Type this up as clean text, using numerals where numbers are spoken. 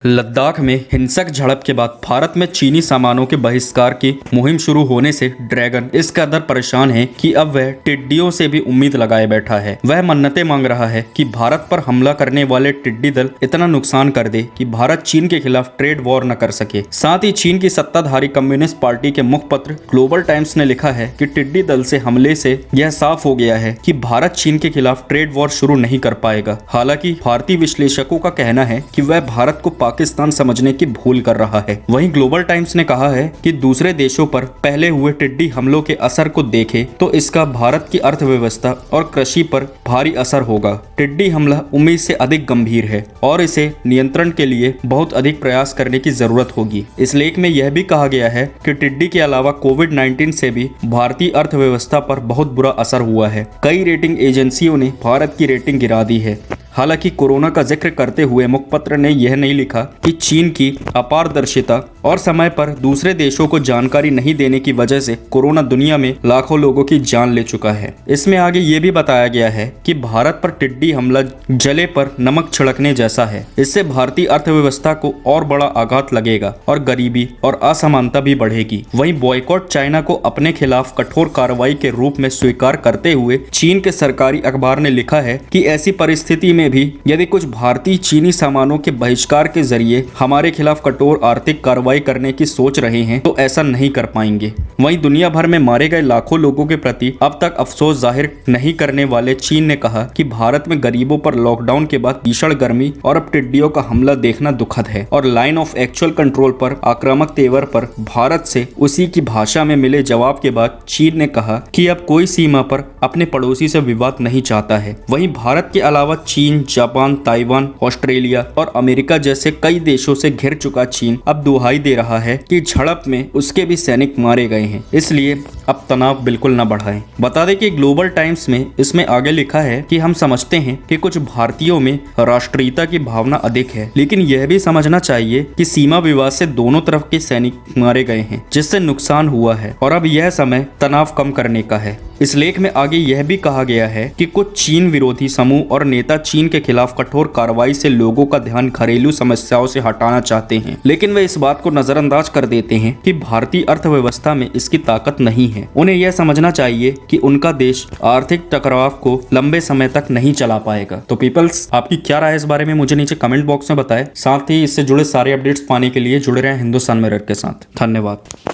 लद्दाख में हिंसक झड़प के बाद भारत में चीनी सामानों के बहिष्कार की मुहिम शुरू होने से ड्रैगन इस कदर परेशान है कि अब वह टिड्डियों से भी उम्मीद लगाए बैठा है। वह मन्नतें मांग रहा है कि भारत पर हमला करने वाले टिड्डी दल इतना नुकसान कर दे कि भारत चीन के खिलाफ ट्रेड वॉर न कर सके। साथ ही चीन की सत्ताधारी कम्युनिस्ट पार्टी के मुखपत्र ग्लोबल टाइम्स ने लिखा है कि टिड्डी दल से हमले से यह साफ हो गया है कि भारत चीन के खिलाफ ट्रेड वॉर शुरू नहीं कर पाएगा। हालांकि भारतीय विश्लेषकों का कहना है कि वह भारत को पाकिस्तान समझने की भूल कर रहा है। वहीं ग्लोबल टाइम्स ने कहा है कि दूसरे देशों पर पहले हुए टिड्डी हमलों के असर को देखें तो इसका भारत की अर्थव्यवस्था और कृषि पर भारी असर होगा। टिड्डी हमला उम्मीद से अधिक गंभीर है और इसे नियंत्रण के लिए बहुत अधिक प्रयास करने की जरूरत होगी। इस लेख में यह भी कहा गया है कि टिड्डी के अलावा कोविड-19 से भी भारतीय अर्थव्यवस्था पर बहुत बुरा असर हुआ है। कई रेटिंग एजेंसियों ने भारत की रेटिंग गिरा दी है। हालांकि कोरोना का जिक्र करते हुए मुखपत्र ने यह नहीं लिखा कि चीन की अपारदर्शिता और समय पर दूसरे देशों को जानकारी नहीं देने की वजह से कोरोना दुनिया में लाखों लोगों की जान ले चुका है। इसमें आगे ये भी बताया गया है कि भारत पर टिड्डी हमला जले पर नमक छिड़कने जैसा है। इससे भारतीय अर्थव्यवस्था को और बड़ा आघात लगेगा और गरीबी और असमानता भी बढ़ेगी। वहीं बॉयकॉट चाइना को अपने खिलाफ कठोर कार्रवाई के रूप में स्वीकार करते हुए चीन के सरकारी अखबार ने लिखा है कि ऐसी परिस्थिति में भी यदि कुछ भारतीय चीनी सामानों के बहिष्कार के जरिए हमारे खिलाफ कठोर आर्थिक कार्रवाई करने की सोच रहे हैं तो ऐसा नहीं कर पाएंगे। वहीं दुनिया भर में मारे गए लाखों लोगों के प्रति अब तक अफसोस जाहिर नहीं करने वाले चीन ने कहा कि भारत में गरीबों पर लॉकडाउन के बाद भीषण गर्मी और अब टिड्डियों का हमला देखना दुखद है और लाइन ऑफ एक्चुअल कंट्रोल पर आक्रामक तेवर पर भारत से उसी की भाषा में मिले जवाब के बाद चीन ने कहा कि अब कोई सीमा पर अपने पड़ोसी से विवाद नहीं चाहता है। वहीं भारत के अलावा चीन, जापान, ताइवान, ऑस्ट्रेलिया और अमेरिका जैसे कई देशों से घिर चुका चीन अब दुहाई दे रहा है कि झड़प में उसके भी सैनिक मारे गए हैं, इसलिए अब तनाव बिल्कुल न बढ़ाएं। बता दें कि ग्लोबल टाइम्स में इसमें आगे लिखा है कि हम समझते हैं कि कुछ भारतीयों में राष्ट्रीयता की भावना अधिक है, लेकिन यह भी समझना चाहिए कि सीमा विवाद से दोनों तरफ के सैनिक मारे गए हैं जिससे नुकसान हुआ है और अब यह समय तनाव कम करने का है। इस लेख में आगे यह भी कहा गया है कि कुछ चीन विरोधी समूह और नेता चीन के खिलाफ कठोर कार्रवाई से लोगों का ध्यान घरेलू समस्याओं से हटाना चाहते हैं, लेकिन वे इस बात को नजरअंदाज कर देते हैं कि भारतीय अर्थव्यवस्था में इसकी ताकत नहीं है। उन्हें यह समझना चाहिए कि उनका देश आर्थिक टकराव को लंबे समय तक नहीं चला पाएगा। तो पीपल्स, आपकी क्या राय इस बारे में मुझे नीचे कमेंट बॉक्स में बताएं। साथ ही इससे जुड़े सारे अपडेट्स पाने के लिए जुड़े रहें हिंदुस्तान मिरर के साथ। धन्यवाद।